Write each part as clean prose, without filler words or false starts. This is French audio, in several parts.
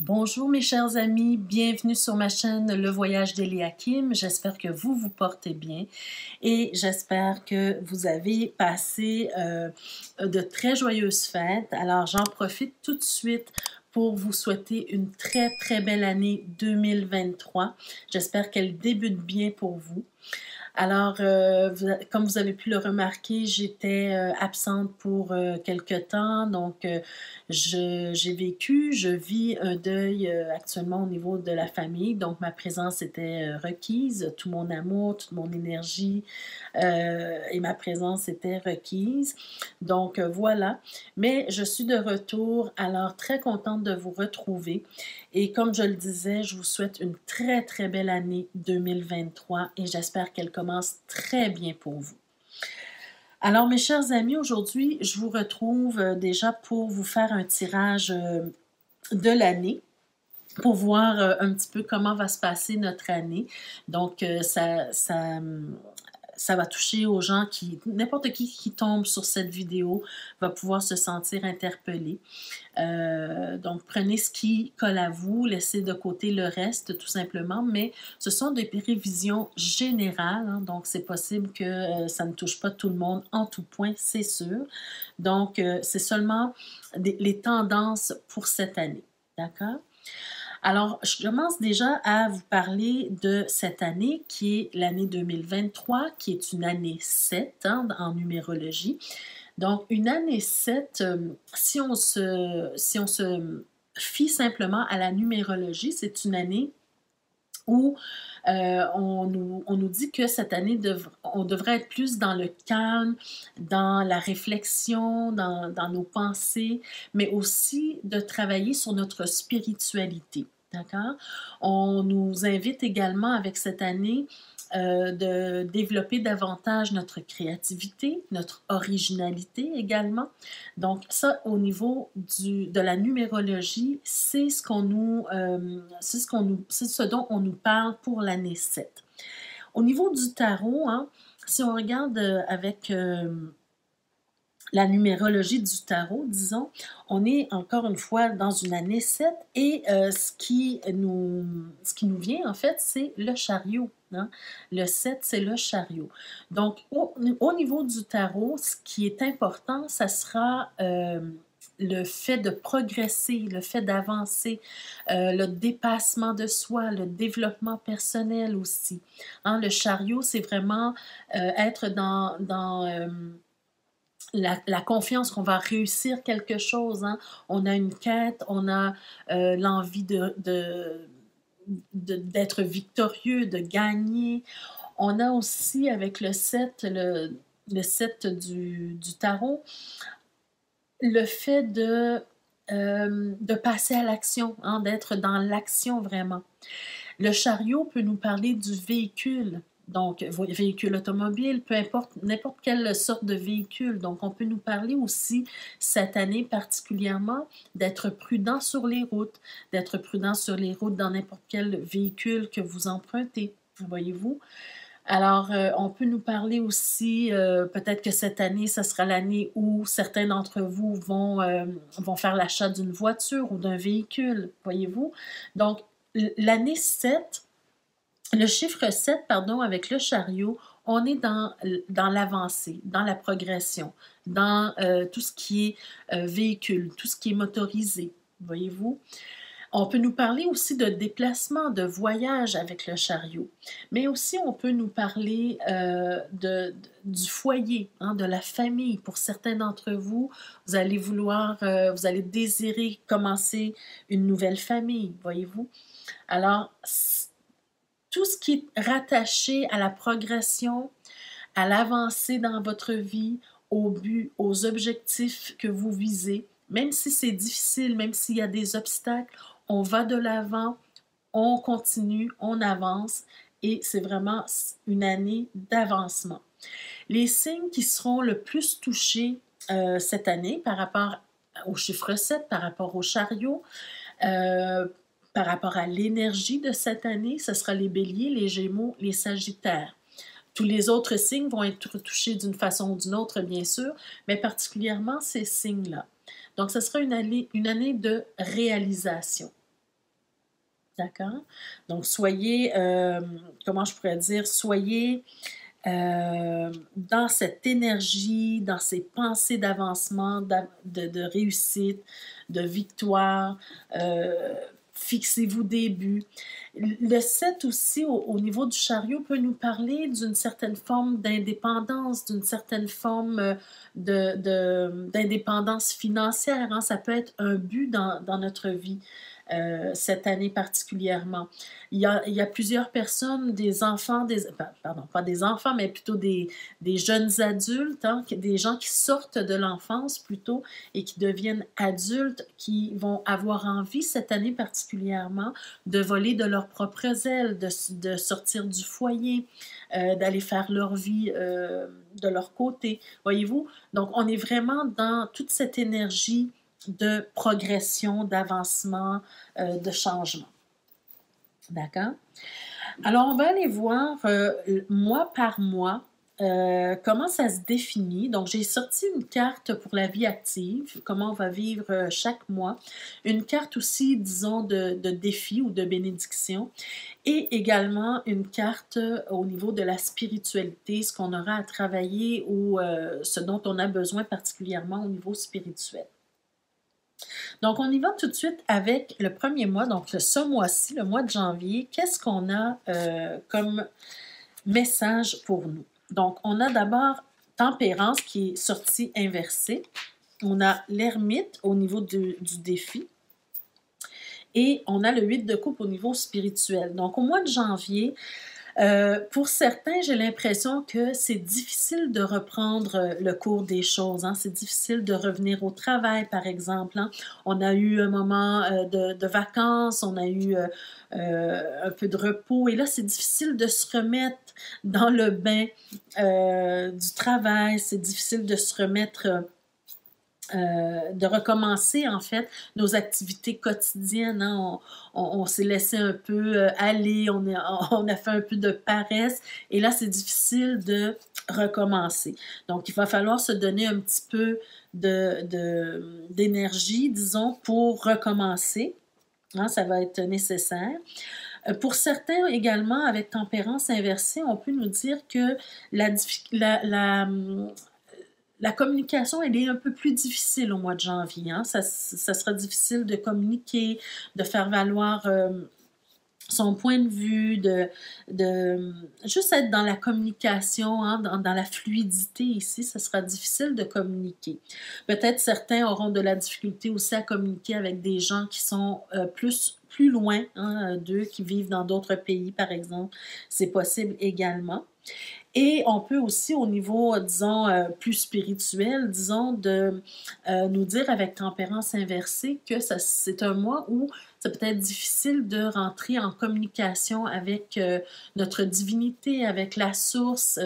Bonjour mes chers amis, bienvenue sur ma chaîne Le Voyage d'Eliakim. J'espère que vous vous portez bien et j'espère que vous avez passé de très joyeuses fêtes. Alors j'en profite tout de suite pour vous souhaiter une très belle année 2023. J'espère qu'elle débute bien pour vous. Alors, comme vous avez pu le remarquer, j'étais absente pour quelque temps, donc je vis un deuil actuellement au niveau de la famille, donc ma présence était requise, tout mon amour, toute mon énergie et ma présence était requise. Donc voilà, mais je suis de retour, alors très contente de vous retrouver. Et comme je le disais, je vous souhaite une très belle année 2023 et j'espère qu'elle commence très bien pour vous. Alors, mes chers amis, aujourd'hui, je vous retrouve déjà pour vous faire un tirage de l'année, pour voir un petit peu comment va se passer notre année. Donc, ça va toucher aux gens n'importe qui tombe sur cette vidéo va pouvoir se sentir interpellé. Donc, prenez ce qui colle à vous, laissez de côté le reste tout simplement, mais ce sont des prévisions générales, hein, donc c'est possible que ça ne touche pas tout le monde en tout point, c'est sûr. Donc, c'est seulement les tendances pour cette année, d'accord? Alors, je commence déjà à vous parler de cette année qui est l'année 2023, qui est une année 7 hein, en numérologie. Donc, une année 7, si on se fie simplement à la numérologie, c'est une année où on nous dit que cette année, on devrait être plus dans le calme, dans la réflexion, dans nos pensées, mais aussi de travailler sur notre spiritualité. D'accord? On nous invite également avec cette année de développer davantage notre créativité, notre originalité également. Donc ça, au niveau de la numérologie, c'est ce dont on nous parle pour l'année 7. Au niveau du tarot, hein, si on regarde avec la numérologie du tarot, disons, on est encore une fois dans une année 7 et ce qui nous vient en fait, c'est le chariot. Hein? Le 7, c'est le chariot. Donc, au niveau du tarot, ce qui est important, ça sera le fait de progresser, le fait d'avancer, le dépassement de soi, le développement personnel aussi. Hein? Le chariot, c'est vraiment être dans la confiance qu'on va réussir quelque chose. Hein? On a une quête, on a l'envie d'être victorieux, de gagner. On a aussi avec le 7, le 7 du tarot, le fait de passer à l'action, hein, d'être dans l'action vraiment. Le chariot peut nous parler du véhicule. Donc, véhicule automobile, peu importe, n'importe quelle sorte de véhicule. Donc, on peut nous parler aussi, cette année particulièrement, d'être prudent sur les routes, dans n'importe quel véhicule que vous empruntez, voyez-vous. Alors, on peut nous parler aussi, peut-être que cette année, ce sera l'année où certains d'entre vous vont faire l'achat d'une voiture ou d'un véhicule, voyez-vous. Donc, l'année 7, le chiffre 7, pardon, avec le chariot, on est dans l'avancée, dans la progression, dans tout ce qui est véhicule, tout ce qui est motorisé, voyez-vous. On peut nous parler aussi de déplacement, de voyage avec le chariot, mais aussi on peut nous parler du foyer, hein, de la famille. Pour certains d'entre vous, vous allez désirer commencer une nouvelle famille, voyez-vous. Alors, tout ce qui est rattaché à la progression, à l'avancée dans votre vie, au but, aux objectifs que vous visez, même si c'est difficile, même s'il y a des obstacles, on va de l'avant, on continue, on avance et c'est vraiment une année d'avancement. Les signes qui seront le plus touchés cette année par rapport au chiffre 7, par rapport au chariot, par rapport à l'énergie de cette année, ce sera les béliers, les gémeaux, les sagittaires. Tous les autres signes vont être touchés d'une façon ou d'une autre, bien sûr, mais particulièrement ces signes-là. Donc, ce sera une année de réalisation. D'accord? Donc, soyez, comment je pourrais dire, soyez dans cette énergie, dans ces pensées d'avancement, de réussite, de victoire. Euh, Fixez-vous des buts. Le 7 aussi, au niveau du chariot, peut nous parler d'une certaine forme d'indépendance, d'une certaine forme d'indépendance financière. Hein. Ça peut être un but dans notre vie. Cette année particulièrement. Il y a plusieurs personnes, des enfants, pardon, pas des enfants, mais plutôt des jeunes adultes, hein, des gens qui sortent de l'enfance plutôt et qui deviennent adultes, qui vont avoir envie cette année particulièrement de voler de leurs propres ailes, de sortir du foyer, d'aller faire leur vie de leur côté. Voyez-vous? Donc, on est vraiment dans toute cette énergie de progression, d'avancement, de changement. D'accord? Alors, on va aller voir mois par mois comment ça se définit. Donc, j'ai sorti une carte pour la vie active, comment on va vivre chaque mois. Une carte aussi, disons, de défi ou de bénédiction. Et également une carte au niveau de la spiritualité, ce qu'on aura à travailler ou ce dont on a besoin particulièrement au niveau spirituel. Donc, on y va tout de suite avec le premier mois, donc ce mois-ci, le mois de janvier. Qu'est-ce qu'on a comme message pour nous? Donc, on a d'abord Tempérance qui est sortie inversée. On a l'Ermite au niveau du défi. Et on a le 8 de coupe au niveau spirituel. Donc, au mois de janvier, pour certains, j'ai l'impression que c'est difficile de reprendre le cours des choses. Hein. C'est difficile de revenir au travail, par exemple. Hein. On a eu un moment de vacances, on a eu un peu de repos. Et là, c'est difficile de se remettre dans le bain du travail. C'est difficile de se remettre... de recommencer en fait nos activités quotidiennes. Hein. On s'est laissé un peu aller, on a fait un peu de paresse et là c'est difficile de recommencer. Donc il va falloir se donner un petit peu d'énergie, disons, pour recommencer. Hein, ça va être nécessaire. Pour certains également, avec tempérance inversée, on peut nous dire que la communication, elle est un peu plus difficile au mois de janvier. Hein? Ça sera difficile de communiquer, de faire valoir son point de vue, de juste être dans la communication, hein, dans la fluidité ici, ça sera difficile de communiquer. Peut-être certains auront de la difficulté aussi à communiquer avec des gens qui sont plus loin hein, d'eux, qui vivent dans d'autres pays, par exemple. C'est possible également. Et on peut aussi, au niveau, disons, plus spirituel, disons, de nous dire avec tempérance inversée que c'est un mois où ça peut être difficile de rentrer en communication avec notre divinité, avec la source,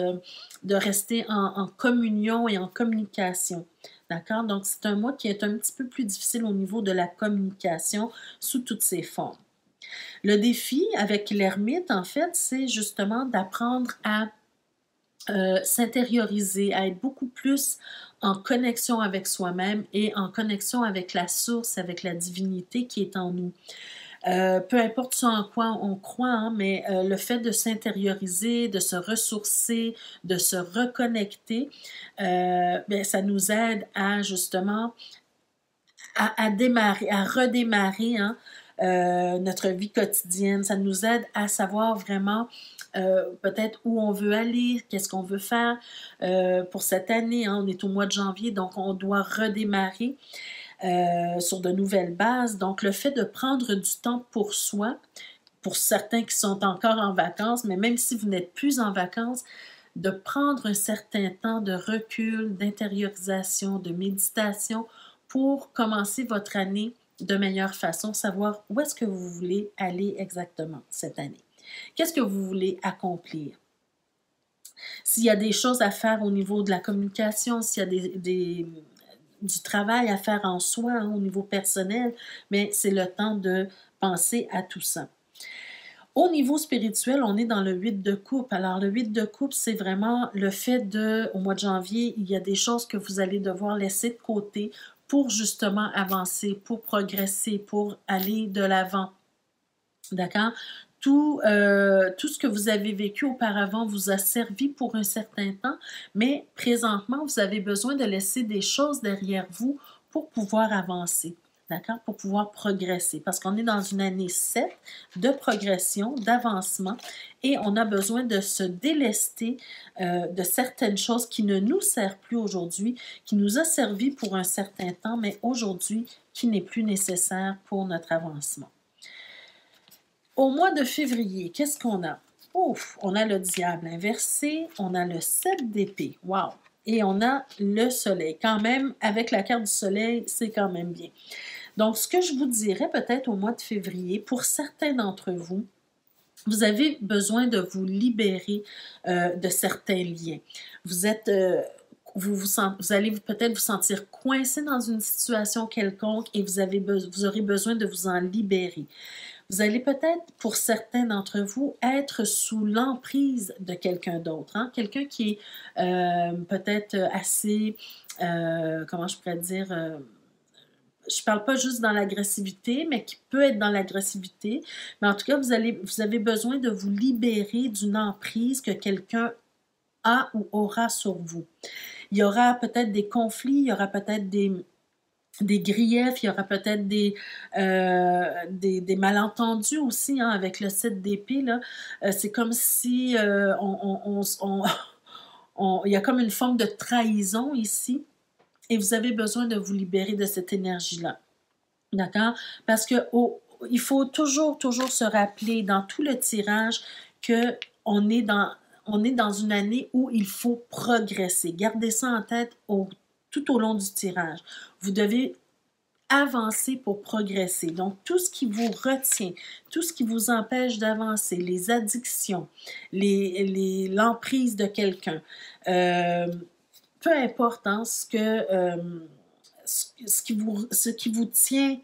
de rester en communion et en communication. D'accord? Donc, c'est un mois qui est un petit peu plus difficile au niveau de la communication sous toutes ses formes. Le défi avec l'ermite, en fait, c'est justement d'apprendre à s'intérioriser, à être beaucoup plus en connexion avec soi-même et en connexion avec la source, avec la divinité qui est en nous. Peu importe ce en quoi on croit, hein, mais le fait de s'intérioriser, de se ressourcer, de se reconnecter, bien, ça nous aide à justement à démarrer, à redémarrer hein, notre vie quotidienne. Ça nous aide à savoir vraiment peut-être où on veut aller, qu'est-ce qu'on veut faire pour cette année. Hein, on est au mois de janvier, donc on doit redémarrer sur de nouvelles bases. Donc, le fait de prendre du temps pour soi, pour certains qui sont encore en vacances, mais même si vous n'êtes plus en vacances, de prendre un certain temps de recul, d'intériorisation, de méditation pour commencer votre année de meilleure façon, savoir où est-ce que vous voulez aller exactement cette année. Qu'est-ce que vous voulez accomplir? S'il y a des choses à faire au niveau de la communication, s'il y a du travail à faire en soi hein, au niveau personnel, mais c'est le temps de penser à tout ça. Au niveau spirituel, on est dans le 8 de coupe. Alors, le 8 de coupe, c'est vraiment le fait au mois de janvier, il y a des choses que vous allez devoir laisser de côté pour justement avancer, pour progresser, pour aller de l'avant. D'accord? Tout ce que vous avez vécu auparavant vous a servi pour un certain temps, mais présentement, vous avez besoin de laisser des choses derrière vous pour pouvoir avancer. D'accord? Pour pouvoir progresser. Parce qu'on est dans une année 7 de progression, d'avancement, et on a besoin de se délester de certaines choses qui ne nous servent plus aujourd'hui, qui nous a servi pour un certain temps, mais aujourd'hui, qui n'est plus nécessaire pour notre avancement. Au mois de février, qu'est-ce qu'on a? Ouf, on a le diable inversé, on a le 7 d'épée, wow! Et on a le soleil. Quand même, avec la carte du soleil, c'est quand même bien. Donc, ce que je vous dirais peut-être au mois de février, pour certains d'entre vous, vous avez besoin de vous libérer de certains liens. Vous êtes... vous allez peut-être vous sentir coincé dans une situation quelconque et vous aurez besoin de vous en libérer. Vous allez peut-être, pour certains d'entre vous, être sous l'emprise de quelqu'un d'autre. Hein? Quelqu'un qui est peut-être assez, comment je pourrais dire, je ne parle pas juste dans l'agressivité, mais qui peut être dans l'agressivité. Mais en tout cas, vous avez besoin de vous libérer d'une emprise que quelqu'un a ou aura sur vous. Il y aura peut-être des conflits, il y aura peut-être des griefs, il y aura peut-être des malentendus aussi hein, avec le 7 d'épée. C'est comme si il y a comme une forme de trahison ici et vous avez besoin de vous libérer de cette énergie-là. D'accord? Parce que il faut toujours se rappeler dans tout le tirage qu'on est dans une année où il faut progresser. Gardez ça en tête tout au long du tirage. Vous devez avancer pour progresser. Donc, tout ce qui vous retient, tout ce qui vous empêche d'avancer, les addictions, l'emprise de quelqu'un, peu importe hein, ce qui vous tient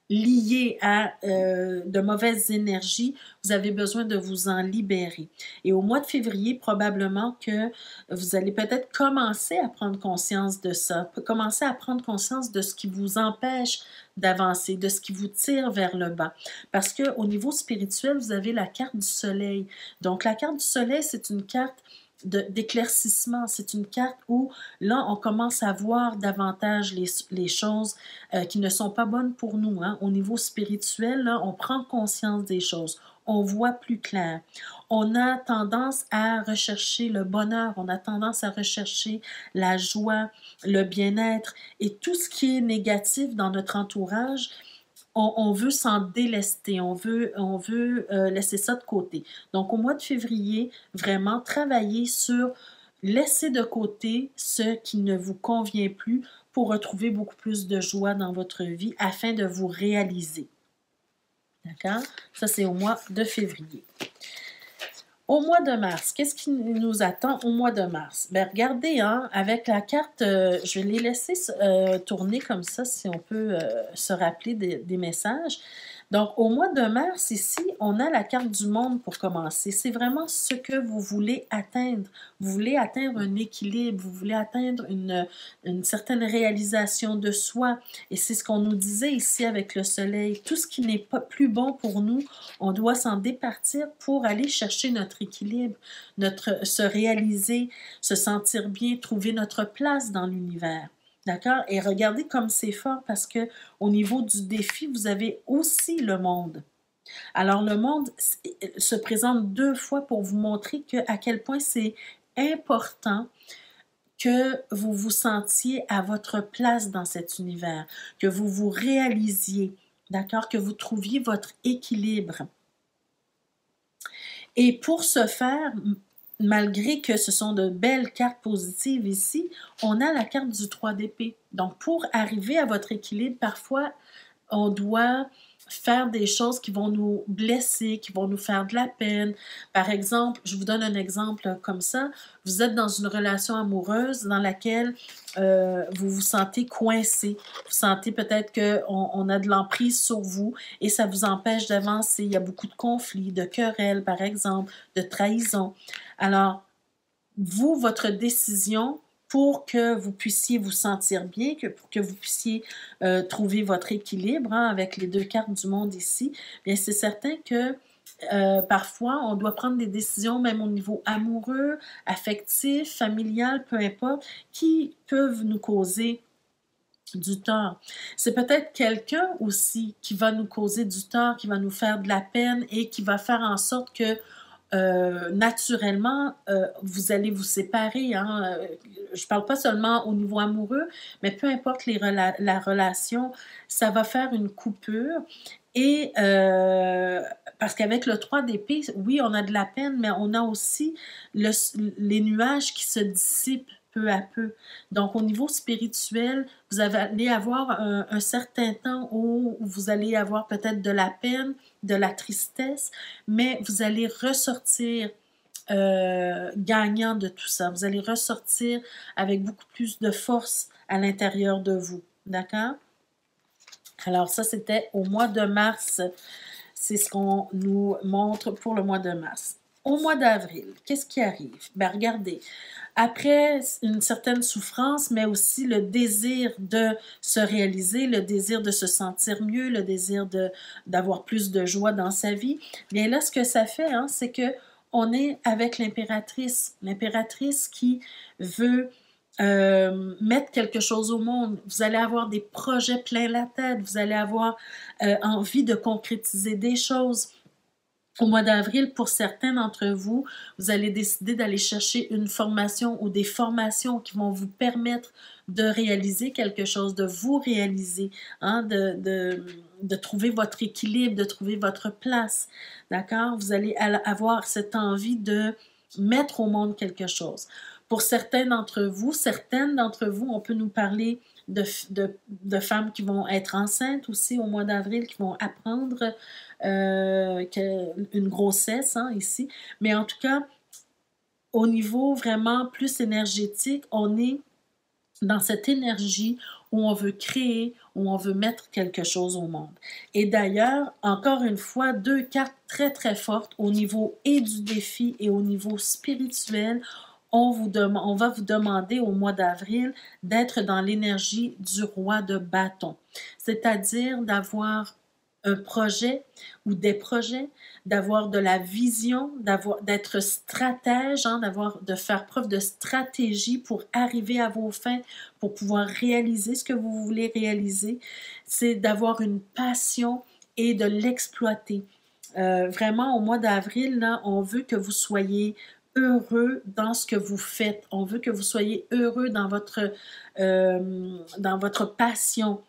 lié à de mauvaises énergies, vous avez besoin de vous en libérer. Et au mois de février, probablement que vous allez peut-être commencer à prendre conscience de ça, commencer à prendre conscience de ce qui vous empêche d'avancer, de ce qui vous tire vers le bas. Parce qu'au niveau spirituel, vous avez la carte du soleil. Donc, la carte du soleil, c'est une carte d'éclaircissement. C'est une carte où, là, on commence à voir davantage les choses qui ne sont pas bonnes pour nous. Hein. Au niveau spirituel, là, on prend conscience des choses. On voit plus clair. On a tendance à rechercher le bonheur, on a tendance à rechercher la joie, le bien-être et tout ce qui est négatif dans notre entourage. On veut s'en délester, on veut laisser ça de côté. Donc, au mois de février, vraiment travailler sur laisser de côté ce qui ne vous convient plus pour retrouver beaucoup plus de joie dans votre vie afin de vous réaliser. D'accord? Ça, c'est au mois de février. Au mois de mars, qu'est-ce qui nous attend au mois de mars? Bien, regardez, hein, avec la carte, je vais les laisser tourner comme ça, si on peut se rappeler des messages. Donc, au mois de mars, ici, on a la carte du monde pour commencer. C'est vraiment ce que vous voulez atteindre. Vous voulez atteindre un équilibre, vous voulez atteindre une certaine réalisation de soi. Et c'est ce qu'on nous disait ici avec le soleil. Tout ce qui n'est pas plus bon pour nous, on doit s'en départir pour aller chercher notre équilibre, se réaliser, se sentir bien, trouver notre place dans l'univers. D'accord? Et regardez comme c'est fort parce que au niveau du défi, vous avez aussi le monde. Alors, le monde se présente 2 fois pour vous montrer à quel point c'est important que vous vous sentiez à votre place dans cet univers, que vous vous réalisiez, d'accord? Que vous trouviez votre équilibre. Et pour ce faire, malgré que ce sont de belles cartes positives ici, on a la carte du 3 d'épée. Donc, pour arriver à votre équilibre, parfois, on doit faire des choses qui vont nous blesser, qui vont nous faire de la peine. Par exemple, je vous donne un exemple comme ça. Vous êtes dans une relation amoureuse dans laquelle vous vous sentez coincé. Vous sentez peut-être qu'on a de l'emprise sur vous et ça vous empêche d'avancer. Il y a beaucoup de conflits, de querelles, par exemple, de trahison. Alors, vous, votre décision, pour que vous puissiez vous sentir bien, pour que vous puissiez trouver votre équilibre hein, avec les deux cartes du monde ici, bien c'est certain que parfois, on doit prendre des décisions même au niveau amoureux, affectif, familial, peu importe, qui peuvent nous causer du tort. C'est peut-être quelqu'un aussi qui va nous causer du tort, qui va nous faire de la peine et qui va faire en sorte que naturellement, vous allez vous séparer. Hein? Je ne parle pas seulement au niveau amoureux, mais peu importe la relation, ça va faire une coupure. Et parce qu'avec le 3 d'épée, oui, on a de la peine, mais on a aussi les nuages qui se dissipent peu à peu. Donc, au niveau spirituel, vous allez avoir un certain temps où vous allez avoir peut-être de la peine, de la tristesse, mais vous allez ressortir gagnant de tout ça. Vous allez ressortir avec beaucoup plus de force à l'intérieur de vous. D'accord? Alors ça, c'était au mois de mars. C'est ce qu'on nous montre pour le mois de mars. Au mois d'avril, qu'est-ce qui arrive? Ben regardez, après une certaine souffrance, mais aussi le désir de se réaliser, le désir de se sentir mieux, le désir d'avoir plus de joie dans sa vie, bien là, ce que ça fait, hein, c'est que on est avec l'impératrice qui veut mettre quelque chose au monde. Vous allez avoir des projets plein la tête, vous allez avoir envie de concrétiser des choses. Au mois d'avril, pour certains d'entre vous, vous allez décider d'aller chercher une formation ou des formations qui vont vous permettre de réaliser quelque chose, de vous réaliser, hein, de trouver votre équilibre, de trouver votre place. D'accord? Vous allez avoir cette envie de mettre au monde quelque chose. Pour certaines d'entre vous, on peut nous parler de femmes qui vont être enceintes aussi au mois d'avril, qui vont apprendre une grossesse hein, ici. Mais en tout cas, au niveau vraiment plus énergétique, on est dans cette énergie où on veut créer, où on veut mettre quelque chose au monde. Et d'ailleurs, encore une fois, deux cartes très très fortes au niveau et du défi et au niveau spirituel. On va vous demander au mois d'avril d'être dans l'énergie du roi de bâton, c'est-à-dire d'avoir un projet ou des projets, d'avoir de la vision, d'être stratège, hein, de faire preuve de stratégie pour arriver à vos fins, pour pouvoir réaliser ce que vous voulez réaliser. C'est d'avoir une passion et de l'exploiter. Vraiment, au mois d'avril, là, on veut que vous soyez heureux dans ce que vous faites. On veut que vous soyez heureux dans votre passion.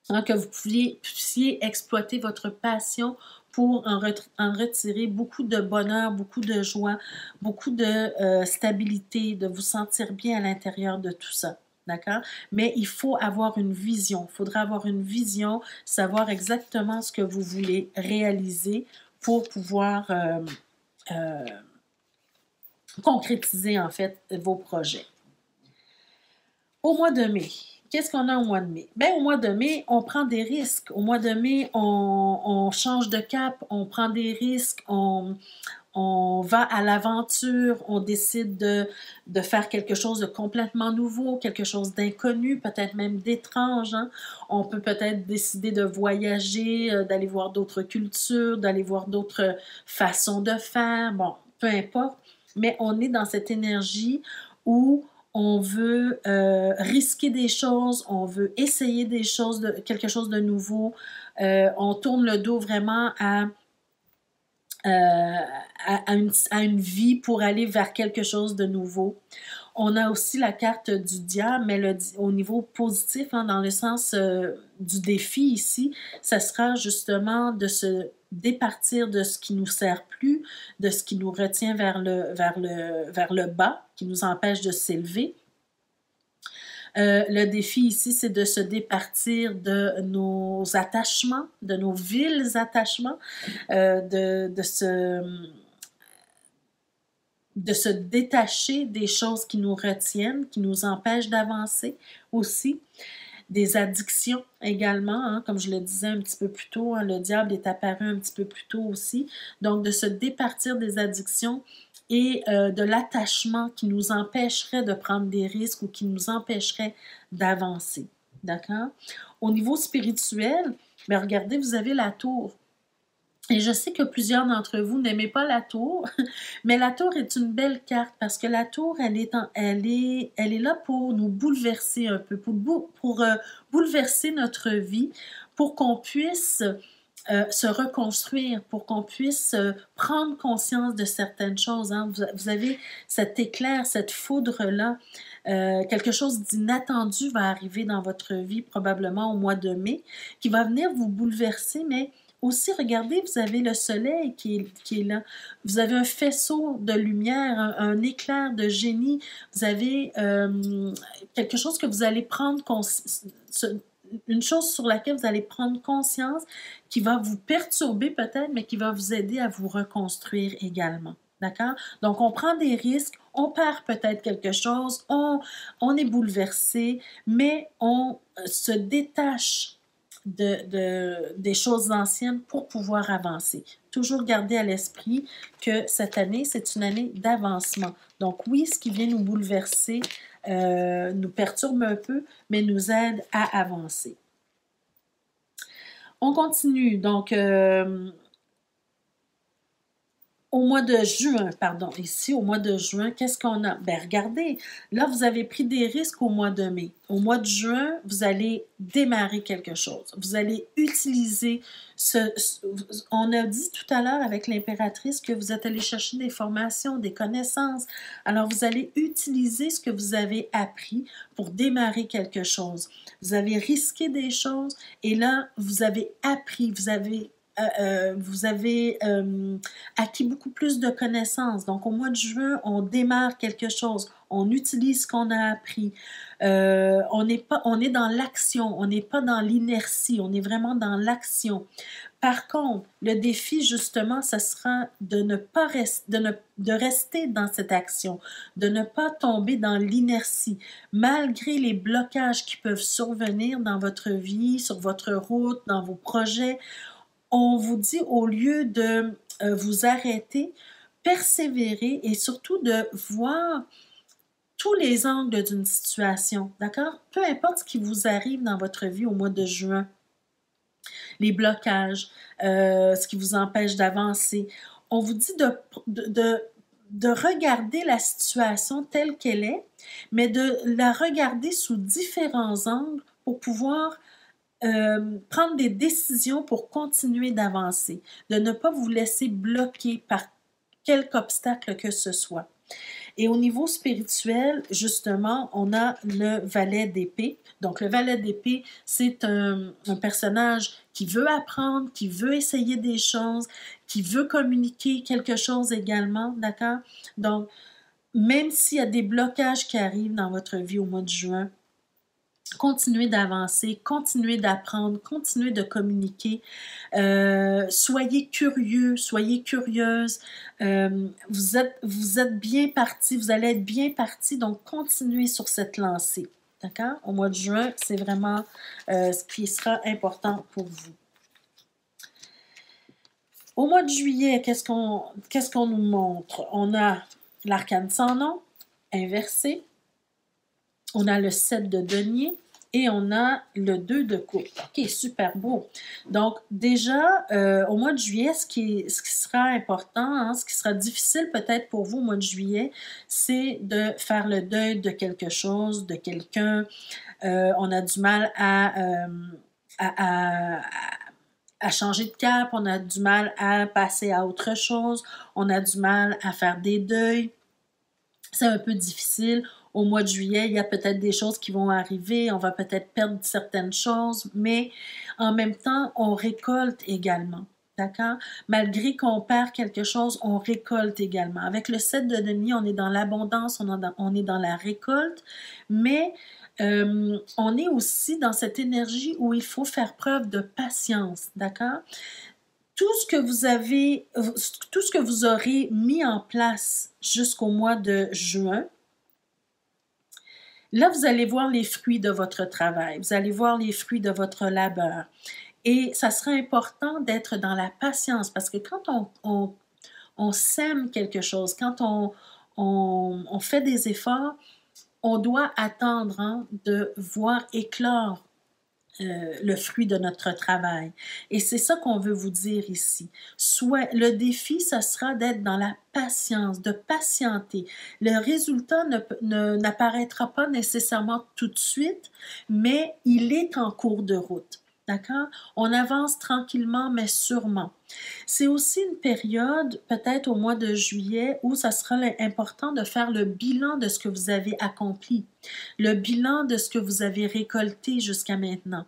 Hein, que vous puissiez exploiter votre passion pour en retirer beaucoup de bonheur, beaucoup de joie, beaucoup de stabilité, de vous sentir bien à l'intérieur de tout ça. D'accord? Mais il faut avoir une vision. Il faudra avoir une vision, savoir exactement ce que vous voulez réaliser pour pouvoir concrétiser en fait vos projets. Au mois de mai, qu'est-ce qu'on a au mois de mai? Bien, au mois de mai, on prend des risques. Au mois de mai, on change de cap, on prend des risques, on va à l'aventure, on décide de faire quelque chose de complètement nouveau, quelque chose d'inconnu, peut-être même d'étrange. Hein? On peut peut-être décider de voyager, d'aller voir d'autres cultures, d'aller voir d'autres façons de faire, bon, peu importe. Mais on est dans cette énergie où on veut risquer des choses, on veut essayer des choses, quelque chose de nouveau. On tourne le dos vraiment à une vie pour aller vers quelque chose de nouveau. On a aussi la carte du diable, mais au niveau positif, hein, dans le sens du défi ici, ça sera justement de se départir de ce qui nous sert plus, de ce qui nous retient vers le bas, qui nous empêche de s'élever. Le défi ici, c'est de se départir de nos attachements, de nos vils attachements, de se détacher des choses qui nous retiennent, qui nous empêchent d'avancer aussi. Des addictions également, hein, comme je le disais un petit peu plus tôt, hein, le diable est apparu un petit peu plus tôt aussi. Donc, de se départir des addictions et de l'attachement qui nous empêcherait de prendre des risques ou qui nous empêcherait d'avancer. D'accord? Au niveau spirituel, bien, regardez, vous avez la tour. Et je sais que plusieurs d'entre vous n'aimez pas la tour, mais la tour est une belle carte parce que la tour, elle est là pour nous bouleverser un peu, pour bouleverser notre vie, pour qu'on puisse se reconstruire, pour qu'on puisse prendre conscience de certaines choses. Hein. Vous avez cet éclair, cette foudre-là. Quelque chose d'inattendu va arriver dans votre vie, probablement au mois de mai, qui va venir vous bouleverser, mais aussi, regardez, vous avez le soleil qui est là. Vous avez un faisceau de lumière, un éclair de génie. Vous avez quelque chose que vous allez prendre une chose sur laquelle vous allez prendre conscience, qui va vous perturber peut-être, mais qui va vous aider à vous reconstruire également. D'accord? Donc, on prend des risques, on perd peut-être quelque chose, on est bouleversé, mais on se détache des choses anciennes pour pouvoir avancer. Toujours garder à l'esprit que cette année, c'est une année d'avancement. Donc oui, ce qui vient nous bouleverser nous perturbe un peu, mais nous aide à avancer. On continue. Donc, au mois de juin, pardon, ici, au mois de juin, qu'est-ce qu'on a? Bien, regardez, là, vous avez pris des risques au mois de mai. Au mois de juin, vous allez démarrer quelque chose. Vous allez utiliser on a dit tout à l'heure avec l'impératrice que vous êtes allé chercher des formations, des connaissances. Alors, vous allez utiliser ce que vous avez appris pour démarrer quelque chose. Vous avez risqué des choses et là, vous avez appris, vous avez acquis beaucoup plus de connaissances. Donc, au mois de juin, on démarre quelque chose. On utilise ce qu'on a appris. On est dans l'action. On n'est pas dans l'inertie. On est vraiment dans l'action. Par contre, le défi, justement, ce sera de ne pas de rester dans cette action, de ne pas tomber dans l'inertie, malgré les blocages qui peuvent survenir dans votre vie, sur votre route, dans vos projets. On vous dit, au lieu de vous arrêter, persévérer et surtout de voir tous les angles d'une situation, d'accord? Peu importe ce qui vous arrive dans votre vie au mois de juin, les blocages, ce qui vous empêche d'avancer, on vous dit de regarder la situation telle qu'elle est, mais de la regarder sous différents angles pour pouvoir prendre des décisions pour continuer d'avancer, de ne pas vous laisser bloquer par quelque obstacle que ce soit. Et au niveau spirituel, justement, on a le valet d'épée. Donc, le valet d'épée, c'est un personnage qui veut apprendre, qui veut essayer des choses, qui veut communiquer quelque chose également, d'accord? Donc, même s'il y a des blocages qui arrivent dans votre vie au mois de juin, continuez d'avancer, continuez d'apprendre, continuez de communiquer. Soyez curieux, soyez curieuse. Vous êtes bien parti, vous allez être bien parti, donc continuez sur cette lancée. D'accord? Au mois de juin, c'est vraiment ce qui sera important pour vous. Au mois de juillet, qu'est-ce qu'on nous montre? On a l'arcane sans nom, inversé. On a le 7 de denier et on a le 2 de coupe. OK, super beau. Donc, déjà, au mois de juillet, ce qui sera important, hein, ce qui sera difficile peut-être pour vous au mois de juillet, c'est de faire le deuil de quelque chose, de quelqu'un. On a du mal à changer de cap, on a du mal à passer à autre chose, on a du mal à faire des deuils. C'est un peu difficile. Au mois de juillet, il y a peut-être des choses qui vont arriver, on va peut-être perdre certaines choses, mais en même temps, on récolte également. D'accord? Malgré qu'on perd quelque chose, on récolte également. Avec le 7 de denier, on est dans l'abondance, on est dans la récolte, mais on est aussi dans cette énergie où il faut faire preuve de patience. D'accord? Tout ce que vous aurez mis en place jusqu'au mois de juin, là, vous allez voir les fruits de votre travail, vous allez voir les fruits de votre labeur. Et ça sera important d'être dans la patience parce que quand on sème quelque chose, quand on fait des efforts, on doit attendre hein, de voir éclore le fruit de notre travail. Et c'est ça qu'on veut vous dire ici. Soit le défi, ce sera d'être dans la patience, de patienter. Le résultat n'apparaîtra pas nécessairement tout de suite, mais il est en cours de route. D'accord? On avance tranquillement, mais sûrement. C'est aussi une période, peut-être au mois de juillet, où ça sera important de faire le bilan de ce que vous avez accompli, le bilan de ce que vous avez récolté jusqu'à maintenant,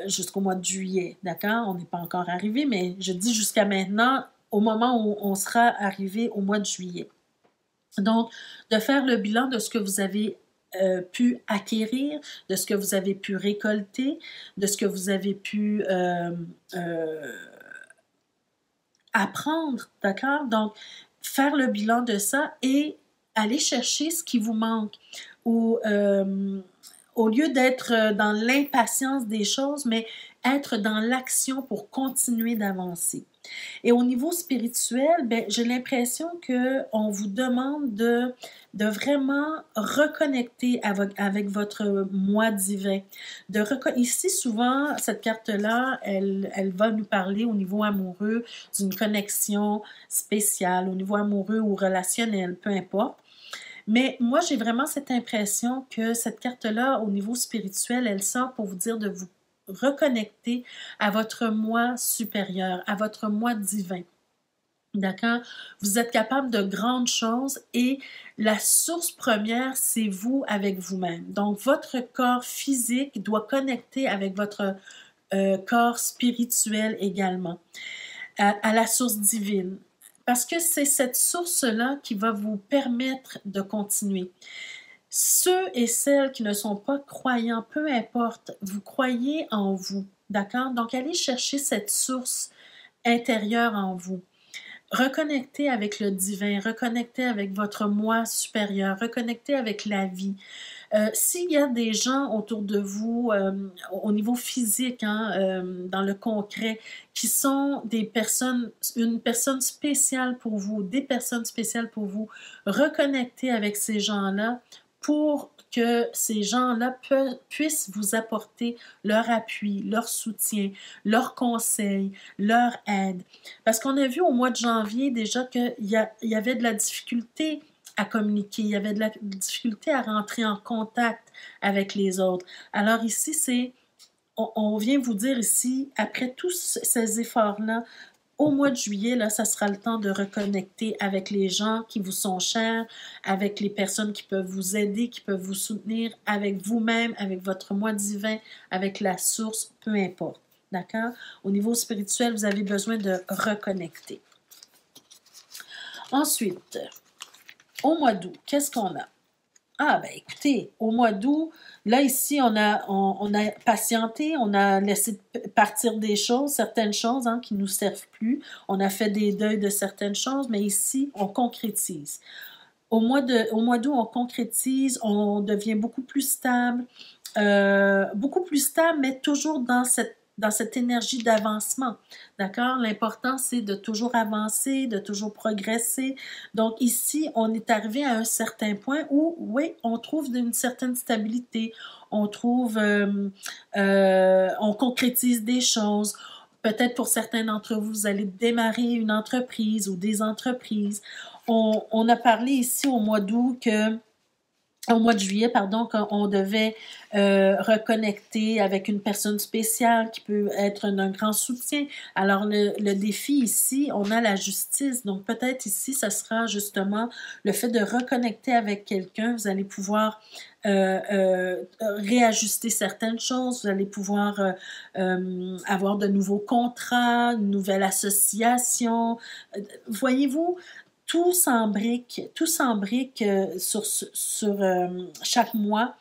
jusqu'au mois de juillet, d'accord? On n'est pas encore arrivé, mais je dis jusqu'à maintenant, au moment où on sera arrivé au mois de juillet. Donc, de faire le bilan de ce que vous avez pu acquérir, de ce que vous avez pu récolter, de ce que vous avez pu apprendre, d'accord? Donc, faire le bilan de ça et aller chercher ce qui vous manque. Ou au lieu d'être dans l'impatience des choses, mais être dans l'action pour continuer d'avancer. Et au niveau spirituel, ben, j'ai l'impression qu'on vous demande de vraiment reconnecter avec votre moi divin. Ici, souvent, cette carte-là, elle va nous parler au niveau amoureux d'une connexion spéciale, au niveau amoureux ou relationnel, peu importe. Mais moi, j'ai vraiment cette impression que cette carte-là, au niveau spirituel, elle sort pour vous dire de vous reconnecter à votre moi supérieur, à votre moi divin. D'accord? Vous êtes capable de grandes choses et la source première, c'est vous avec vous-même. Donc, votre corps physique doit connecter avec votre corps spirituel également, à la source divine. Parce que c'est cette source-là qui va vous permettre de continuer. Ceux et celles qui ne sont pas croyants, peu importe, vous croyez en vous, d'accord? Donc, allez chercher cette source intérieure en vous. Reconnectez avec le divin, reconnectez avec votre moi supérieur, reconnectez avec la vie. S'il y a des gens autour de vous, au niveau physique, hein, dans le concret, qui sont une personne spéciale pour vous, des personnes spéciales pour vous, reconnectez avec ces gens-là pour que ces gens-là puissent vous apporter leur appui, leur soutien, leurs conseils, leur aide. Parce qu'on a vu au mois de janvier déjà qu'il y avait de la difficulté à communiquer, il y avait de la difficulté à rentrer en contact avec les autres. Alors ici, on vient vous dire ici, après tous ces efforts-là, au mois de juillet, là, ça sera le temps de reconnecter avec les gens qui vous sont chers, avec les personnes qui peuvent vous aider, qui peuvent vous soutenir, avec vous-même, avec votre moi divin, avec la source, peu importe. D'accord? Au niveau spirituel, vous avez besoin de reconnecter. Ensuite, au mois d'août, qu'est-ce qu'on a? Ah, ben écoutez, au mois d'août, là, ici, on a patienté, on a laissé partir des choses, certaines choses hein, qui ne nous servent plus. On a fait des deuils de certaines choses, mais ici, on concrétise. Au mois d'août, on concrétise, on devient beaucoup plus stable, mais toujours dans cette énergie d'avancement. D'accord? L'important, c'est de toujours avancer, de toujours progresser. Donc ici, on est arrivé à un certain point où, oui, on trouve une certaine stabilité, on concrétise des choses. Peut-être pour certains d'entre vous, vous allez démarrer une entreprise ou des entreprises. On a parlé ici au mois de juillet, pardon, qu'on devait reconnecter avec une personne spéciale qui peut être d'un grand soutien. Alors, le défi ici, on a la justice. Donc, peut-être ici, ce sera justement le fait de reconnecter avec quelqu'un. Vous allez pouvoir réajuster certaines choses. Vous allez pouvoir avoir de nouveaux contrats, une nouvelle association. Voyez-vous, tout s'embrique sur chaque mois,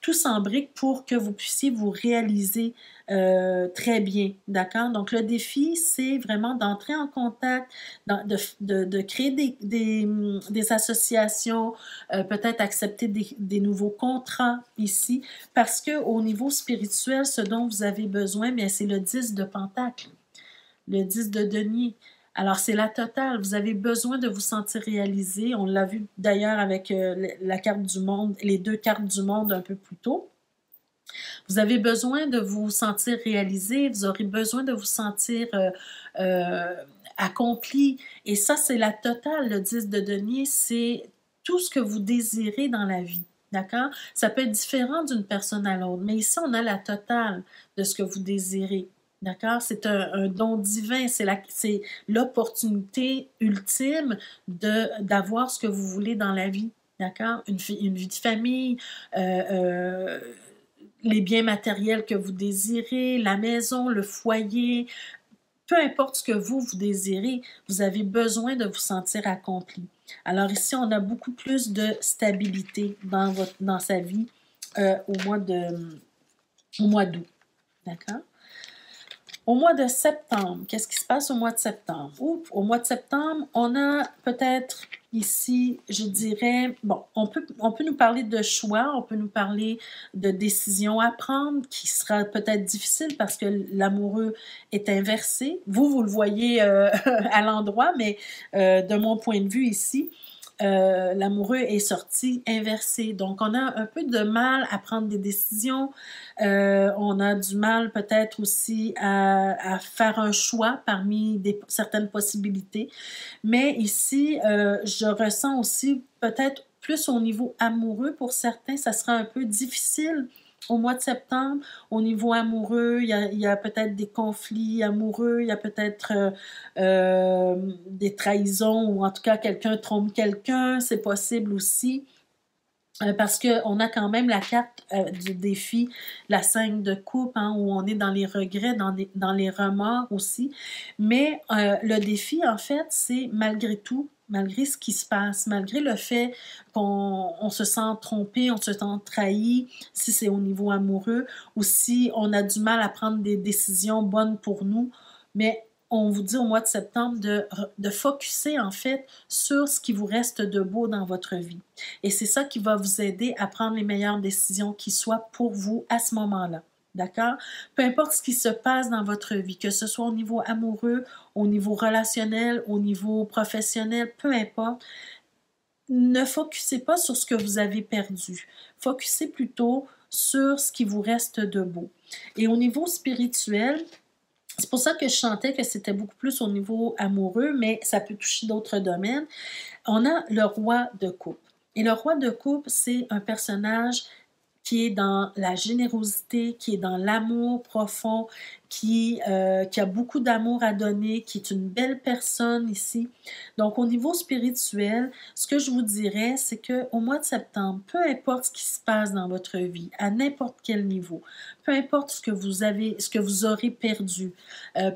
tout s'embrique pour que vous puissiez vous réaliser très bien, d'accord? Donc, le défi, c'est vraiment d'entrer en contact, de créer des associations, peut-être accepter des nouveaux contrats ici, parce qu'au niveau spirituel, ce dont vous avez besoin, bien, c'est le 10 de Pentacle, le 10 de denier. Alors, c'est la totale. Vous avez besoin de vous sentir réalisé. On l'a vu d'ailleurs avec la carte du monde, les 2 cartes du monde un peu plus tôt. Vous avez besoin de vous sentir réalisé, vous aurez besoin de vous sentir accompli. Et ça, c'est la totale, le 10 de denier, c'est tout ce que vous désirez dans la vie. D'accord? Ça peut être différent d'une personne à l'autre, mais ici, on a la totale de ce que vous désirez. D'accord? C'est un don divin, c'est l'opportunité ultime d'avoir ce que vous voulez dans la vie. D'accord? Une vie de famille, les biens matériels que vous désirez, la maison, le foyer, peu importe ce que vous désirez, vous avez besoin de vous sentir accompli. Alors ici, on a beaucoup plus de stabilité dans sa vie au mois d'août. D'accord? Au mois de septembre, qu'est-ce qui se passe au mois de septembre? Au mois de septembre, on a peut-être ici, je dirais, bon, on peut nous parler de choix, on peut nous parler de décisions à prendre qui sera peut-être difficile parce que l'amoureux est inversé. Vous le voyez à l'endroit, mais de mon point de vue ici, l'amoureux est sorti inversé. Donc, on a un peu de mal à prendre des décisions. On a du mal peut-être aussi à faire un choix parmi certaines possibilités. Mais ici, je ressens aussi peut-être plus au niveau amoureux. Pour certains, ça sera un peu difficile au mois de septembre. Au niveau amoureux, il y a peut-être des conflits amoureux, il y a peut-être des trahisons ou en tout cas quelqu'un trompe quelqu'un, c'est possible aussi. Parce qu'on a quand même la carte du défi, la 5 de coupe, hein, où on est dans les regrets, dans les remords aussi. Mais le défi, en fait, c'est malgré tout, malgré ce qui se passe, malgré le fait qu'on se sent trompé, on se sent trahi, si c'est au niveau amoureux, ou si on a du mal à prendre des décisions bonnes pour nous, mais on vous dit au mois de septembre de focusser en fait sur ce qui vous reste de beau dans votre vie. Et c'est ça qui va vous aider à prendre les meilleures décisions qui soient pour vous à ce moment-là. D'accord? Peu importe ce qui se passe dans votre vie, que ce soit au niveau amoureux, au niveau relationnel, au niveau professionnel, peu importe, ne focussez pas sur ce que vous avez perdu. Focussez plutôt sur ce qui vous reste de beau. Et au niveau spirituel, c'est pour ça que je sentais que c'était beaucoup plus au niveau amoureux, mais ça peut toucher d'autres domaines. On a le roi de coupe. Et le roi de coupe, c'est un personnage qui est dans la générosité, qui est dans l'amour profond, qui a beaucoup d'amour à donner, qui est une belle personne ici. Donc, au niveau spirituel, ce que je vous dirais, c'est qu'au mois de septembre, peu importe ce qui se passe dans votre vie, à n'importe quel niveau, peu importe ce que vous aurez perdu,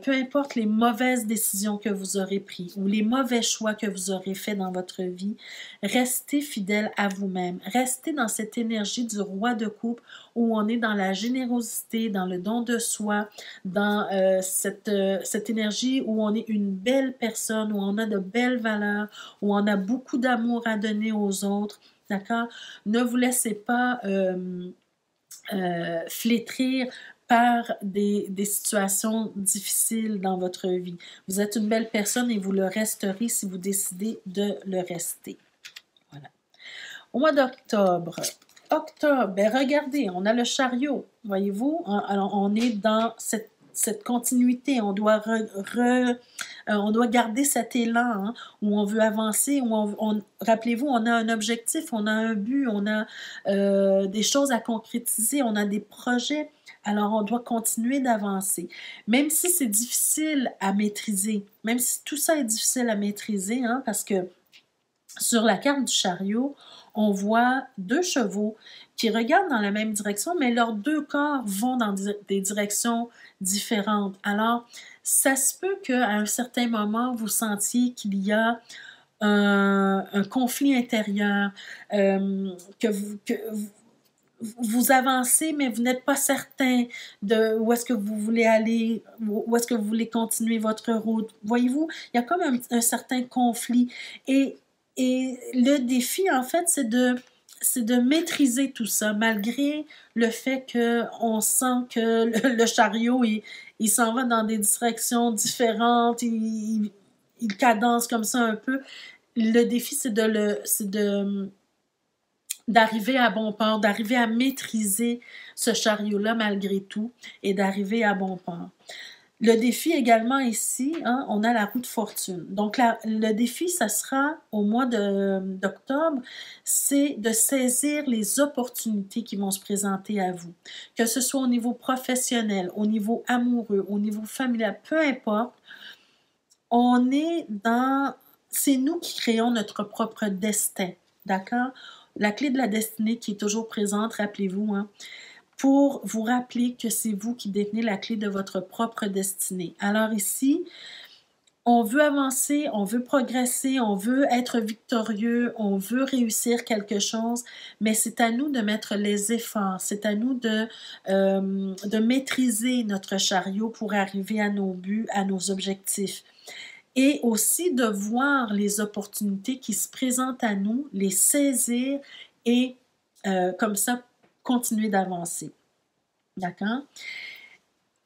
peu importe les mauvaises décisions que vous aurez prises ou les mauvais choix que vous aurez faits dans votre vie, restez fidèle à vous-même. Restez dans cette énergie du roi de coupe où on est dans la générosité, dans le don de soi, dans cette énergie où on est une belle personne, où on a de belles valeurs, où on a beaucoup d'amour à donner aux autres. D'accord? Ne vous laissez pas flétrir par des situations difficiles dans votre vie. Vous êtes une belle personne et vous le resterez si vous décidez de le rester. Voilà. Au mois d'octobre, ben regardez, on a le chariot, voyez-vous? Alors, on est dans cette continuité, on doit garder cet élan hein, où on veut avancer, rappelez-vous, on a un objectif, on a un but, on a des choses à concrétiser, on a des projets, alors on doit continuer d'avancer. Même si c'est difficile à maîtriser, même si tout ça est difficile à maîtriser, hein, parce que sur la carte du chariot, on voit 2 chevaux qui regardent dans la même direction, mais leurs 2 corps vont dans des directions différentes. Alors, ça se peut qu'à un certain moment, vous sentiez qu'il y a un conflit intérieur, que vous avancez, mais vous n'êtes pas certain de où est-ce que vous voulez aller, où est-ce que vous voulez continuer votre route. Voyez-vous, il y a comme un certain conflit. Et le défi, en fait, c'est de maîtriser tout ça, malgré le fait qu'on sent que le chariot, il s'en va dans des directions différentes, il cadence comme ça un peu. Le défi, c'est d'arriver à bon port, d'arriver à maîtriser ce chariot-là malgré tout et d'arriver à bon port. Le défi également ici, hein, on a la roue de fortune. Donc, le défi, ça sera au mois d'octobre, c'est de saisir les opportunités qui vont se présenter à vous. Que ce soit au niveau professionnel, au niveau amoureux, au niveau familial, peu importe, on est dans... C'est nous qui créons notre propre destin, d'accord? La clé de la destinée qui est toujours présente, rappelez-vous, hein, pour vous rappeler que c'est vous qui détenez la clé de votre propre destinée. Alors ici, on veut avancer, on veut progresser, on veut être victorieux, on veut réussir quelque chose, mais c'est à nous de mettre les efforts, c'est à nous de maîtriser notre chariot pour arriver à nos buts, à nos objectifs. Et aussi de voir les opportunités qui se présentent à nous, les saisir et comme ça, continuer d'avancer. D'accord?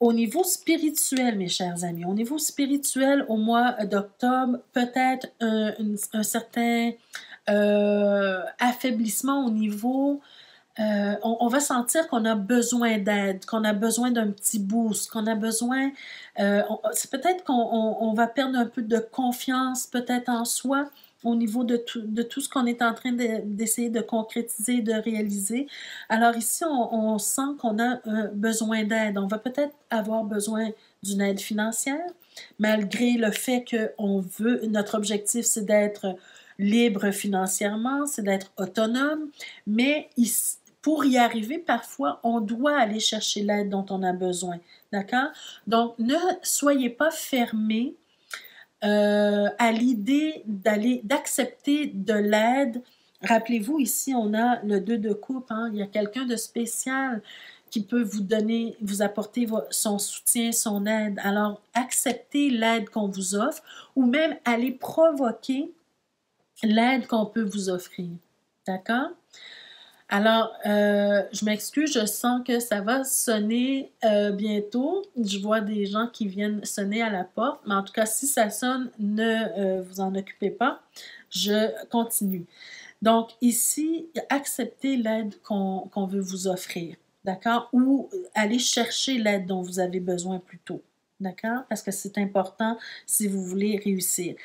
Au niveau spirituel, mes chers amis, au niveau spirituel, au mois d'octobre, peut-être un certain affaiblissement au niveau... on va sentir qu'on a besoin d'aide, qu'on a besoin d'un petit boost, qu'on a besoin... c'est peut-être qu'on va perdre un peu de confiance peut-être en soi au niveau de tout ce qu'on est en train d'essayer de concrétiser, de réaliser. Alors ici, on sent qu'on a besoin d'aide. On va peut-être avoir besoin d'une aide financière, malgré le fait qu'on veut... Notre objectif, c'est d'être libre financièrement, c'est d'être autonome, mais ici, pour y arriver, parfois, on doit aller chercher l'aide dont on a besoin. D'accord? Donc, ne soyez pas fermés à l'idée d'accepter de l'aide. Rappelez-vous, ici, on a le 2 de coupe. Hein? Il y a quelqu'un de spécial qui peut vous apporter son soutien, son aide. Alors, acceptez l'aide qu'on vous offre ou même aller provoquer l'aide qu'on peut vous offrir. D'accord? Alors, je m'excuse, je sens que ça va sonner bientôt. Je vois des gens qui viennent sonner à la porte, mais en tout cas, si ça sonne, ne vous en occupez pas. Je continue. Donc, ici, acceptez l'aide qu'on veut vous offrir, d'accord? Ou allez chercher l'aide dont vous avez besoin plus tôt. D'accord? Parce que c'est important si vous voulez réussir.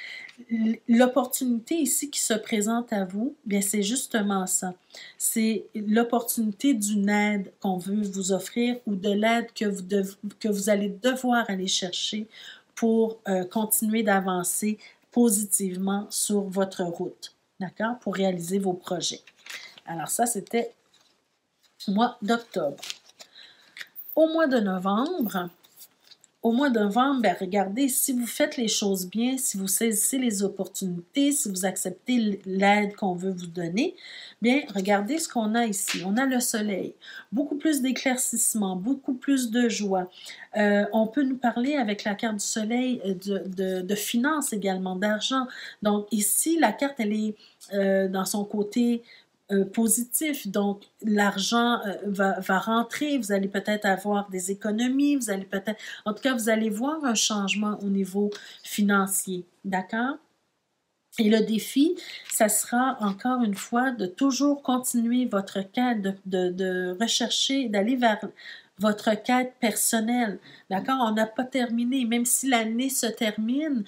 L'opportunité ici qui se présente à vous, bien c'est justement ça. C'est l'opportunité d'une aide qu'on veut vous offrir ou de l'aide que vous allez devoir aller chercher pour continuer d'avancer positivement sur votre route. D'accord? Pour réaliser vos projets. Alors ça, c'était le mois d'octobre. Au mois de novembre, ben, regardez, si vous faites les choses bien, si vous saisissez les opportunités, si vous acceptez l'aide qu'on veut vous donner, bien, regardez ce qu'on a ici. On a le soleil, beaucoup plus d'éclaircissement, beaucoup plus de joie. On peut nous parler avec la carte du soleil de finances également, d'argent. Donc ici, la carte, elle est dans son côté positif. Donc, l'argent va rentrer, vous allez peut-être avoir des économies, en tout cas, vous allez voir un changement au niveau financier, d'accord? Et le défi, ça sera encore une fois de toujours continuer votre quête, de rechercher, d'aller vers votre quête personnelle, d'accord? On n'a pas terminé, même si l'année se termine,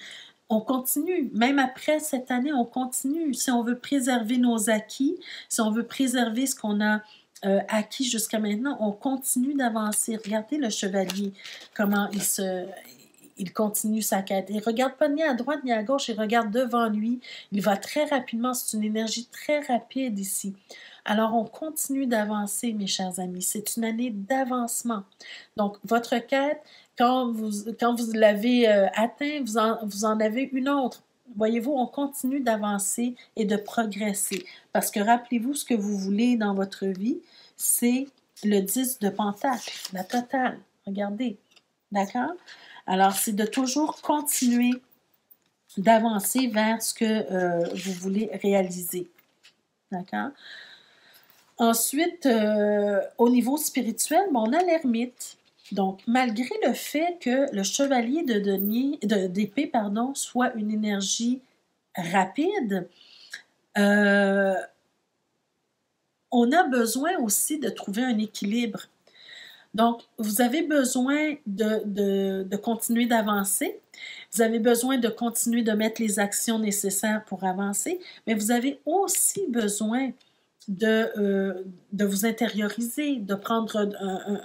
on continue. Même après cette année, on continue. Si on veut préserver nos acquis, si on veut préserver ce qu'on a acquis jusqu'à maintenant, on continue d'avancer. Regardez le chevalier, comment il continue sa quête. Il ne regarde pas ni à droite ni à gauche, il regarde devant lui. Il va très rapidement. C'est une énergie très rapide ici. Alors, on continue d'avancer, mes chers amis. C'est une année d'avancement. Donc, votre quête, quand vous l'avez atteint, vous en avez une autre. Voyez-vous, on continue d'avancer et de progresser. Parce que rappelez-vous, ce que vous voulez dans votre vie, c'est le 10 de Pentacle, la totale. Regardez. D'accord? Alors, c'est de toujours continuer d'avancer vers ce que vous voulez réaliser. D'accord? Ensuite, au niveau spirituel, on a l'ermite. Donc, malgré le fait que le chevalier d'épée soit une énergie rapide, on a besoin aussi de trouver un équilibre. Donc, vous avez besoin de continuer d'avancer. Vous avez besoin de continuer de mettre les actions nécessaires pour avancer, mais vous avez aussi besoin de vous intérioriser, de prendre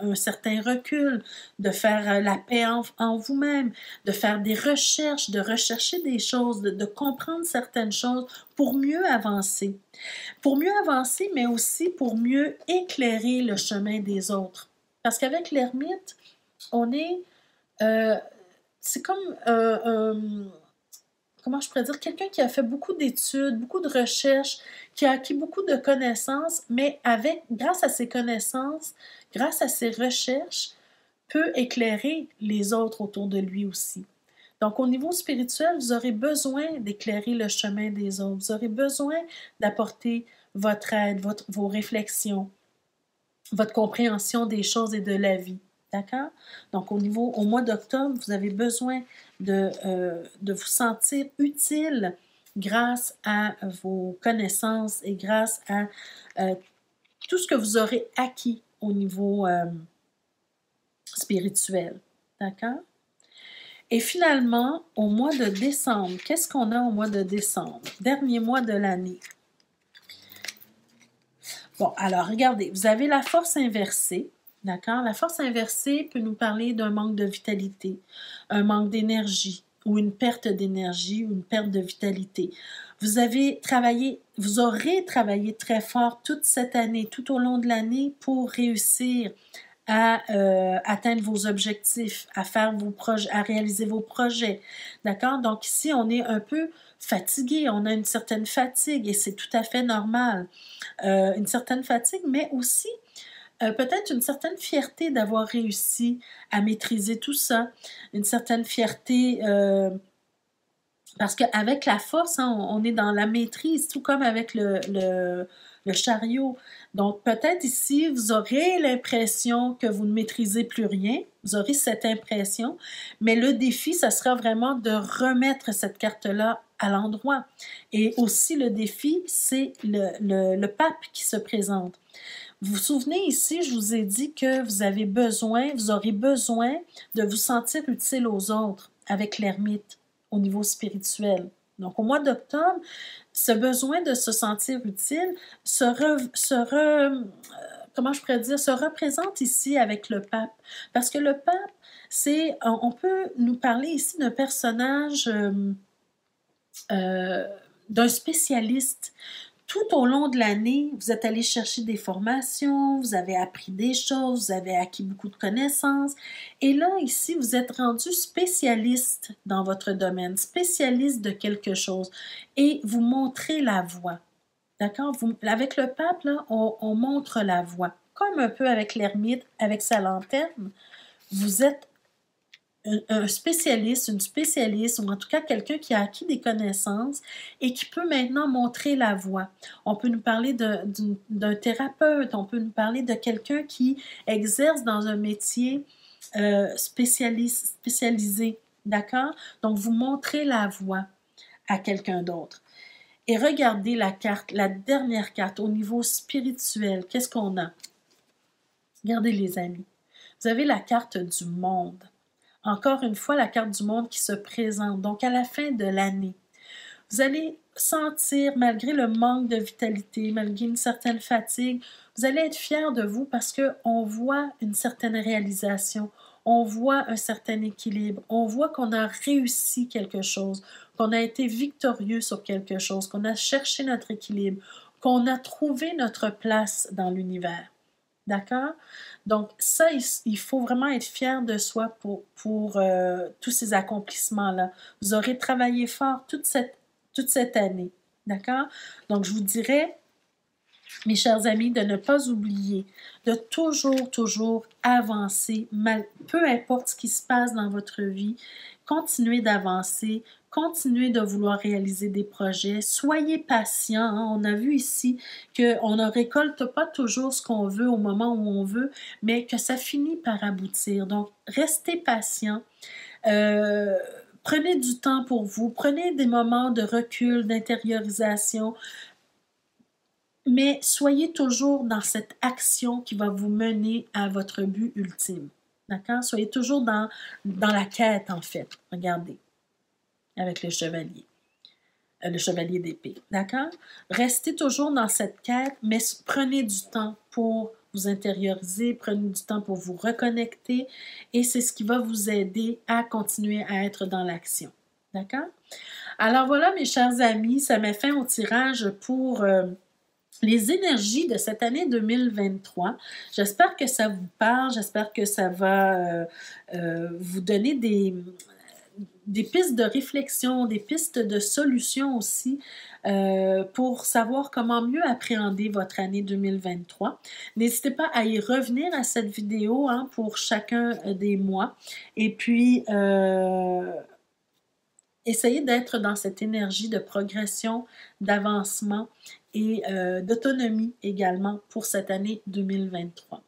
un certain recul, de faire la paix en vous-même, de faire des recherches, de rechercher des choses, de comprendre certaines choses pour mieux avancer. Pour mieux avancer, mais aussi pour mieux éclairer le chemin des autres. Parce qu'avec l'ermite, on est... c'est comme comment je pourrais dire, quelqu'un qui a fait beaucoup d'études, beaucoup de recherches, qui a acquis beaucoup de connaissances, mais grâce à ses connaissances, grâce à ses recherches, peut éclairer les autres autour de lui aussi. Donc, au niveau spirituel, vous aurez besoin d'éclairer le chemin des autres. Vous aurez besoin d'apporter votre aide, vos réflexions, votre compréhension des choses et de la vie. D'accord? Donc, au mois d'octobre, vous avez besoin de vous sentir utile grâce à vos connaissances et grâce à tout ce que vous aurez acquis au niveau spirituel. D'accord? Et finalement, au mois de décembre, qu'est-ce qu'on a au mois de décembre? Dernier mois de l'année. Bon, alors regardez, vous avez la force inversée. D'accord? La force inversée peut nous parler d'un manque de vitalité, un manque d'énergie ou une perte d'énergie ou une perte de vitalité. Vous aurez travaillé très fort toute cette année, tout au long de l'année pour réussir à atteindre vos objectifs, à faire vos projets, à réaliser vos projets. D'accord? Donc ici, on est un peu fatigué, on a une certaine fatigue et c'est tout à fait normal. Une certaine fatigue, mais aussi peut-être une certaine fierté d'avoir réussi à maîtriser tout ça, une certaine fierté parce qu'avec la force, hein, on est dans la maîtrise, tout comme avec le chariot. Donc peut-être ici, vous aurez l'impression que vous ne maîtrisez plus rien, vous aurez cette impression, mais le défi, ça sera vraiment de remettre cette carte-là à l'endroit. Et aussi le défi, c'est le pape qui se présente. Vous vous souvenez ici, je vous ai dit que vous aurez besoin de vous sentir utile aux autres avec l'ermite au niveau spirituel. Donc, au mois d'octobre, ce besoin de se sentir utile comment je pourrais dire, se représente ici avec le pape. Parce que le pape, on peut nous parler ici d'un personnage, d'un spécialiste. Tout au long de l'année, vous êtes allé chercher des formations, vous avez appris des choses, vous avez acquis beaucoup de connaissances. Et là, ici, vous êtes rendu spécialiste dans votre domaine, spécialiste de quelque chose. Et vous montrez la voie. D'accord? Avec le pape, là, on montre la voie. Comme un peu avec l'ermite, avec sa lanterne, vous êtes un spécialiste, une spécialiste, ou en tout cas quelqu'un qui a acquis des connaissances et qui peut maintenant montrer la voie. On peut nous parler d'un thérapeute, on peut nous parler de quelqu'un qui exerce dans un métier spécialisé, d'accord? Donc, vous montrez la voie à quelqu'un d'autre. Et regardez la carte, la dernière carte au niveau spirituel. Qu'est-ce qu'on a? Regardez les amis. Vous avez la carte du monde. Encore une fois, la carte du monde qui se présente. Donc, à la fin de l'année, vous allez sentir, malgré le manque de vitalité, malgré une certaine fatigue, vous allez être fiers de vous parce qu'on voit une certaine réalisation, on voit un certain équilibre, on voit qu'on a réussi quelque chose, qu'on a été victorieux sur quelque chose, qu'on a cherché notre équilibre, qu'on a trouvé notre place dans l'univers. D'accord? Donc, ça, il faut vraiment être fier de soi pour tous ces accomplissements-là. Vous aurez travaillé fort toute cette année. D'accord? Donc, je vous dirais, mes chers amis, de ne pas oublier, de toujours avancer, peu importe ce qui se passe dans votre vie, continuez d'avancer, continuez de vouloir réaliser des projets, soyez patient. Hein. On a vu ici qu'on ne récolte pas toujours ce qu'on veut au moment où on veut, mais que ça finit par aboutir. Donc, restez patient. Prenez du temps pour vous, prenez des moments de recul, d'intériorisation, mais soyez toujours dans cette action qui va vous mener à votre but ultime. D'accord? Soyez toujours dans la quête, en fait. Regardez, avec le chevalier d'épée. D'accord? Restez toujours dans cette quête, mais prenez du temps pour vous intérioriser, prenez du temps pour vous reconnecter, et c'est ce qui va vous aider à continuer à être dans l'action. D'accord? Alors voilà, mes chers amis, ça met fin au tirage pour les énergies de cette année 2023. J'espère que ça vous parle, j'espère que ça va vous donner des pistes de réflexion, des pistes de solutions aussi pour savoir comment mieux appréhender votre année 2023. N'hésitez pas à y revenir à cette vidéo hein, pour chacun des mois. Et puis, essayez d'être dans cette énergie de progression, d'avancement et d'autonomie également pour cette année 2023.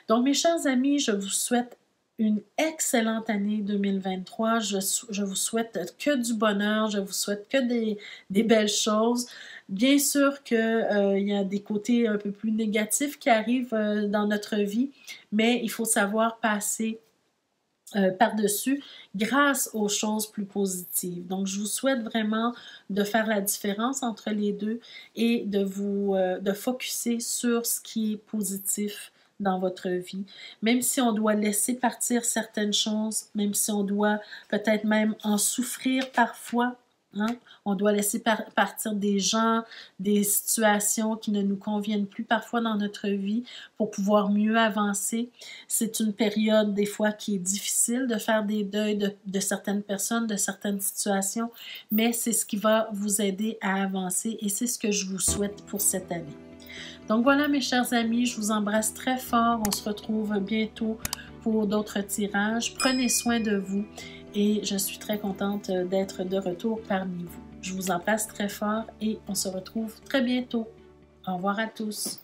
Donc, mes chers amis, je vous souhaite une excellente année 2023. Je vous souhaite que du bonheur, je vous souhaite que des belles choses. Bien sûr qu'il y a des côtés un peu plus négatifs qui arrivent dans notre vie, mais il faut savoir passer par-dessus grâce aux choses plus positives. Donc, je vous souhaite vraiment de faire la différence entre les deux et de focusser sur ce qui est positif dans votre vie. Même si on doit laisser partir certaines choses, même si on doit peut-être même en souffrir parfois, hein? On doit laisser partir des gens, des situations qui ne nous conviennent plus parfois dans notre vie pour pouvoir mieux avancer. C'est une période des fois qui est difficile de faire des deuils de certaines personnes, de certaines situations, mais c'est ce qui va vous aider à avancer et c'est ce que je vous souhaite pour cette année. Donc voilà mes chers amis, je vous embrasse très fort. On se retrouve bientôt pour d'autres tirages. Prenez soin de vous et je suis très contente d'être de retour parmi vous. Je vous embrasse très fort et on se retrouve très bientôt. Au revoir à tous.